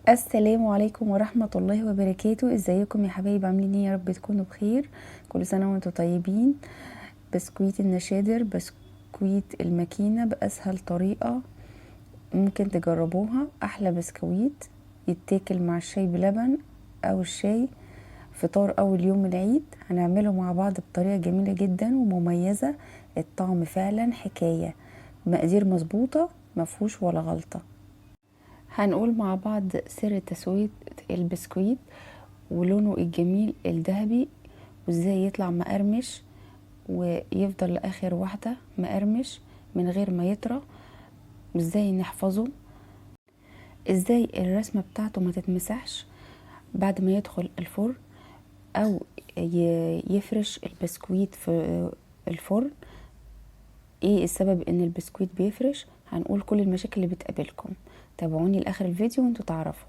السلام عليكم ورحمة الله وبركاته. ازيكم يا حبايب؟ عاملين ايه؟ يا رب تكونوا بخير. كل سنة وانتم طيبين. بسكويت النشادر، بسكويت الماكينة بأسهل طريقة ممكن تجربوها. احلى بسكويت يتاكل مع الشاي بلبن او الشاي فطار اول يوم العيد. هنعمله مع بعض بطريقة جميلة جدا ومميزة. الطعم فعلا حكاية، مقادير مظبوطة مفهوش ولا غلطة. هنقول مع بعض سر تسوية البسكويت ولونه الجميل الذهبي، وازاي يطلع مقرمش ويفضل لاخر واحدة مقرمش من غير ما يطرى، وازاي نحفظه، ازاي الرسمة بتاعته ما تتمسحش بعد ما يدخل الفرن او يفرش البسكويت في الفرن. ايه السبب ان البسكويت بيفرش؟ هنقول كل المشاكل اللي بتقابلكم. تابعوني لاخر الفيديو وانتوا تعرفوا.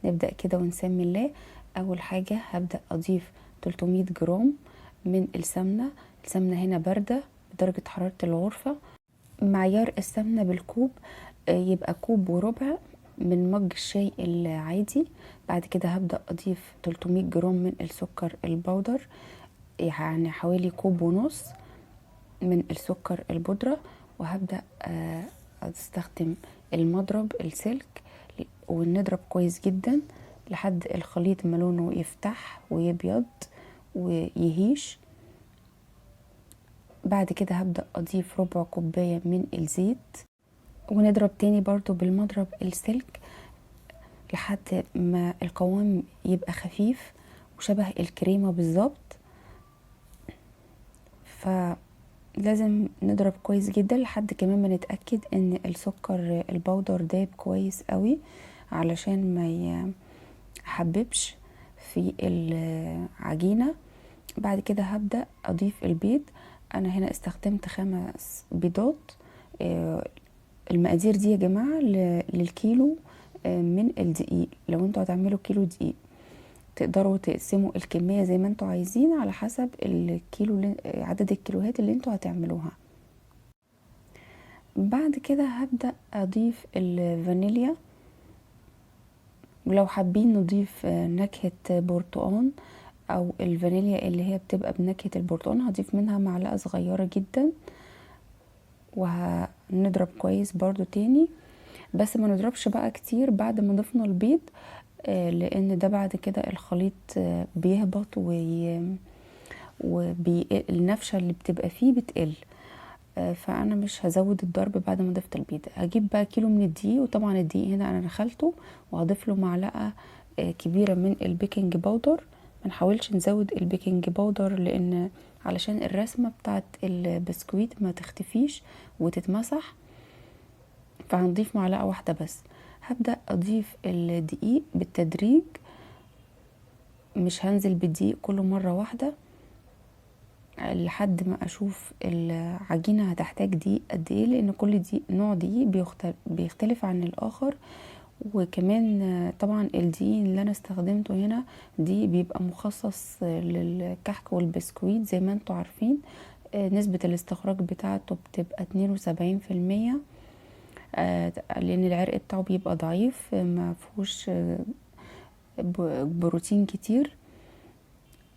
نبدأ كده ونسمي الله. اول حاجة هبدأ اضيف 300 جرام من السمنة. السمنة هنا باردة بدرجة حرارة الغرفة. معيار السمنة بالكوب، يبقى كوب وربع من مج الشاي العادي. بعد كده هبدأ اضيف 300 جرام من السكر البودر، يعني حوالي كوب ونص من السكر البودرة. وهبدأ استخدم المضرب السلك ونضرب كويس جدا لحد الخليط ما لونه يفتح ويبيض ويهيش. بعد كده هبدأ اضيف ربع كوباية من الزيت ونضرب تاني برضو بالمضرب السلك لحد ما القوام يبقى خفيف وشبه الكريمة بالظبط. لازم نضرب كويس جدا لحد كمان ما نتأكد ان السكر البودر داب كويس قوي علشان ما يحببش في العجينة. بعد كده هبدأ اضيف البيض. انا هنا استخدمت 5 بيضات. المقادير دي يا جماعة للكيلو من الدقيق. لو انتوا هتعملوا كيلو دقيق تقدروا تقسموا الكمية زي ما انتوا عايزين على حسب الكيلو، عدد الكيلوهات اللي انتوا هتعملوها. بعد كده هبدأ اضيف الفانيليا، ولو حابين نضيف نكهة برتقان او الفانيليا اللي هي بتبقى بنكهة البرتقان هضيف منها معلقة صغيرة جدا. وهنضرب كويس برضو تاني، بس ما نضربش بقى كتير بعد ما ضفنا البيض، لان ده بعد كده الخليط بيهبط والنفشة اللي بتبقى فيه بتقل. فانا مش هزود الضرب بعد ما ضفت البيض. هجيب بقى كيلو من الدقيق، وطبعا الدقيق هنا انا نخلته، وهضيف له معلقة كبيرة من البيكنج باودر. ما نحاولش نزود البيكنج باودر لان علشان الرسمة بتاعت البسكويت ما تختفيش وتتمسح، فهنضيف معلقة واحدة بس. هبدأ اضيف الدقيق بالتدريج، مش هنزل بالدقيق كله مرة واحدة لحد ما اشوف العجينة هتحتاج دقيق قد ايه، لان كل دقيق نوع دقيق بيختلف عن الاخر. وكمان طبعا الدقيق اللي انا استخدمته هنا دي بيبقى مخصص للكحك والبسكويت زي ما انتوا عارفين. نسبة الاستخراج بتاعته بتبقى 72%، لان العرق بتاعه بيبقى ضعيف ما فيهوش بروتين كتير.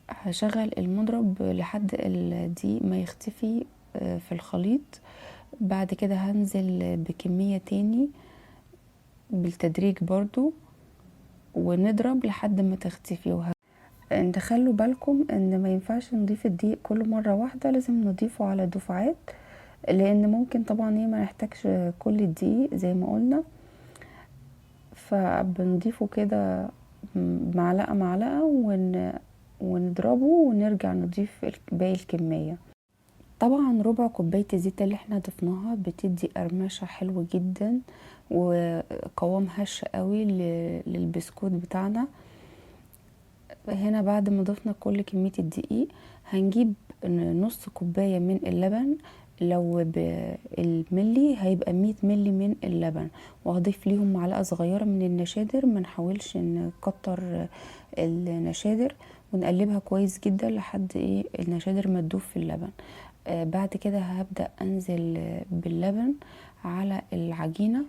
هشغل المضرب لحد الدقيق ما يختفي في الخليط. بعد كده هنزل بكمية تاني بالتدريج برضو ونضرب لحد ما تختفي. تخلوا بالكم ان ما ينفعش نضيف الدقيق كل مرة واحدة، لازم نضيفه على دفعات، لان ممكن طبعا ما نحتاجش كل الدقيق زي ما قلنا. فبنضيفه كده معلقة معلقة ونضربه ونرجع نضيف باقي الكمية. طبعا ربع كوباية الزيت اللي احنا ضفناها بتدي قرمشة حلوة جدا وقوام هش قوي للبسكوت بتاعنا. هنا بعد ما ضفنا كل كمية الدقيق هنجيب نص كوباية من اللبن. لو بالملي هيبقى 100 ملي من اللبن، وهضيف ليهم معلقة صغيرة من النشادر. ما نحاولش نكتر النشادر، ونقلبها كويس جدا لحد النشادر ما تدوب في اللبن. بعد كده هبدأ انزل باللبن على العجينة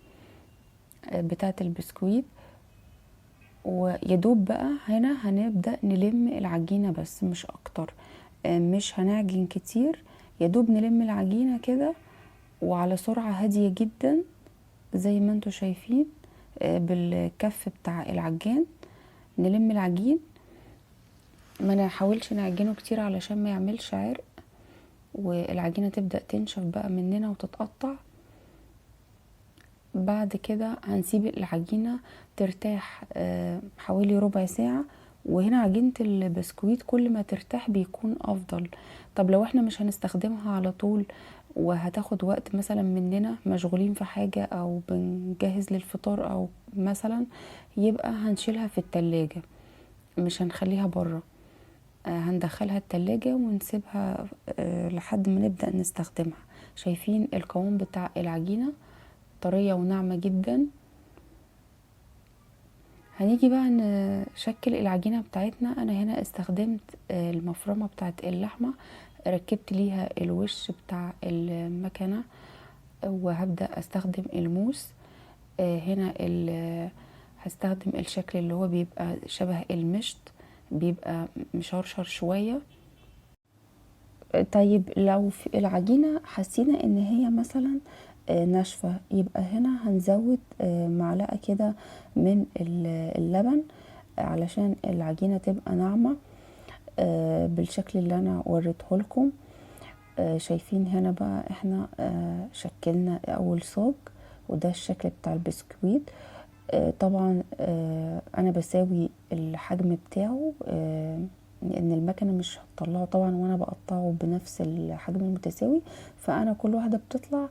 بتاعة البسكويت. ويدوب بقى هنا هنبدأ نلم العجينة بس مش اكتر، مش هنعجن كتير، يدوب نلم العجينة كده وعلى سرعة هادية جدا زي ما انتوا شايفين، بالكف بتاع العجان نلم العجين، ما نحاولش نعجنه كتير علشان ما يعملش عرق والعجينة تبدأ تنشف بقى مننا وتتقطع. بعد كده هنسيب العجينة ترتاح حوالي ربع ساعة، وهنا عجينة البسكويت كل ما ترتاح بيكون افضل. طب لو احنا مش هنستخدمها على طول وهتاخد وقت مثلا مننا مشغولين في حاجة او بنجهز للفطار او مثلا، يبقى هنشيلها في التلاجة مش هنخليها بره، هندخلها التلاجة ونسيبها لحد ما نبدأ نستخدمها. شايفين القوام بتاع العجينة طرية وناعمة جدا. هنيجي بقى نشكل العجينة بتاعتنا. انا هنا استخدمت المفرمة بتاعت اللحمة، ركبت ليها الوش بتاع المكنة وهبدأ استخدم الموس. هنا هستخدم الشكل اللي هو بيبقى شبه المشط، بيبقى مشرشر شوية. طيب لو في العجينة حسينا ان هي مثلا ناشفة، يبقى هنا هنزود معلقة كده من اللبن علشان العجينة تبقى ناعمة بالشكل اللي انا وريته لكم. شايفين هنا بقى احنا شكلنا اول صاج، وده الشكل بتاع البسكويت. طبعا انا بساوي الحجم بتاعه لان المكنه مش هتطلعه طبعا وانا بقطعه بنفس الحجم المتساوي، فانا كل واحده بتطلع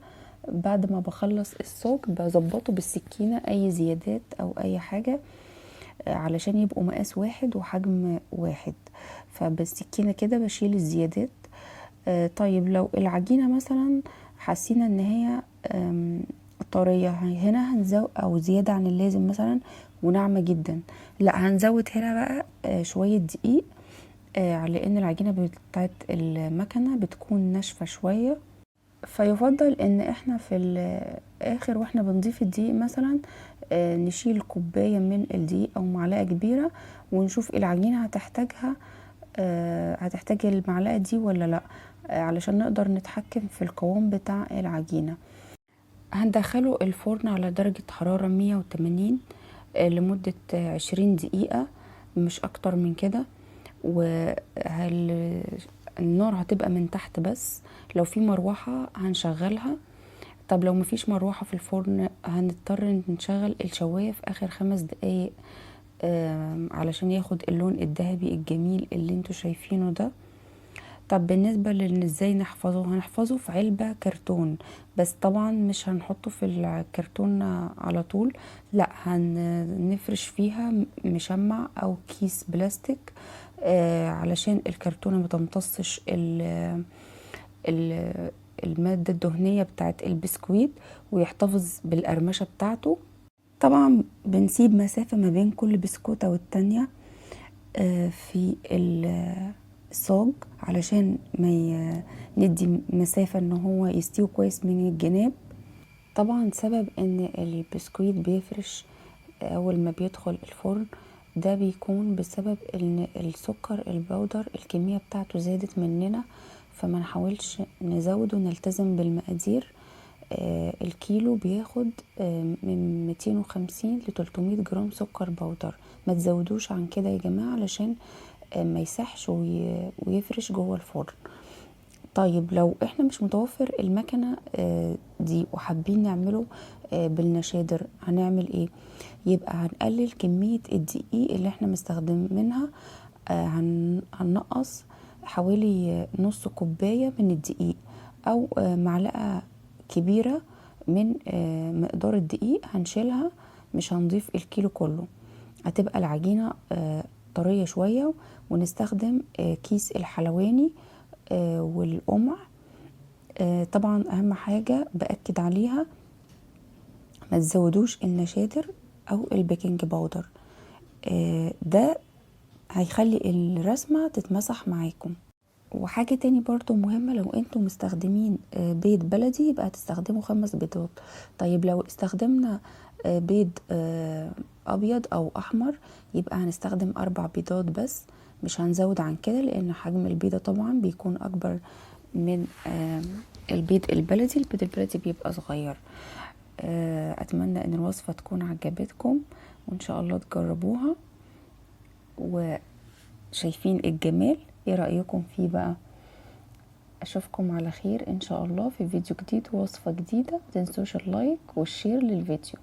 بعد ما بخلص الصاج بظبطه بالسكينه اي زيادات او اي حاجه علشان يبقوا مقاس واحد وحجم واحد، فبالسكينه كده بشيل الزيادات. طيب لو العجينه مثلا حسينا ان هي طريه، هنا هنزود او زياده عن اللازم مثلا وناعمه جدا، لا هنزود هنا بقى شويه دقيق، لان العجينه بتاعت المكنه بتكون ناشفه شويه. فيفضل ان احنا في الاخر واحنا بنضيف الدقيق مثلا نشيل كوبايه من الدقيق او معلقه كبيره ونشوف العجينه هتحتاجها، هتحتاج المعلقه دي ولا لا، علشان نقدر نتحكم في القوام بتاع العجينه. هندخله الفرن على درجة حرارة 180 لمدة 20 دقيقة مش اكتر من كده، النار هتبقى من تحت بس، لو في مروحة هنشغلها. طب لو مفيش مروحة في الفرن هنضطر نشغل الشواية في اخر 5 دقايق علشان ياخد اللون الذهبي الجميل اللي انتوا شايفينه ده. طب بالنسبة ازاي نحفظه، هنحفظه في علبة كرتون، بس طبعا مش هنحطه في الكرتون على طول، لا هنفرش فيها مشمع او كيس بلاستيك علشان الكرتونة ما تمتصش المادة الدهنية بتاعت البسكويت ويحتفظ بالقرمشة بتاعته. طبعا بنسيب مسافة ما بين كل بسكوتة والتانية في الصاج علشان ما ندي مسافة ان هو يستوي كويس من الجناب. طبعا سبب ان البسكويت بيفرش اول ما بيدخل الفرن ده بيكون بسبب ان السكر البودر الكمية بتاعته زادت مننا، فما نحاولش نزوده، نلتزم بالمقادير. الكيلو بياخد من 250 ل 300 جرام سكر بودر، ما تزودوش عن كده يا جماعة علشان ما يسحش ويفرش جوه الفرن. طيب لو احنا مش متوفر المكنة دي وحابين نعمله بالنشادر هنعمل ايه؟ يبقى هنقلل كمية الدقيق اللي احنا مستخدمينها، هننقص حوالي نص كوباية من الدقيق او معلقة كبيرة من مقدار الدقيق هنشيلها، مش هنضيف الكيلو كله، هتبقى العجينة طرية شوية. ونستخدم كيس الحلواني والقمع. طبعا اهم حاجة بأكد عليها ما تزودوش النشادر او البيكنج باودر، ده هيخلي الرسمة تتمسح معاكم. وحاجة تاني برضو مهمة، لو انتوا مستخدمين بيض بلدي يبقى هتستخدموا 5 بيضات. طيب لو استخدمنا بيض ابيض او احمر يبقى هنستخدم 4 بيضات بس، مش هنزود عن كده لان حجم البيضة طبعا بيكون اكبر من البيض البلدي. البيض البلدي بيبقى صغير. اتمنى ان الوصفة تكون عجبتكم وان شاء الله تجربوها وشايفين الجمال. ايه رأيكم فيه بقى؟ اشوفكم على خير ان شاء الله في فيديو جديد ووصفة جديدة. متنسوش اللايك والشير للفيديو.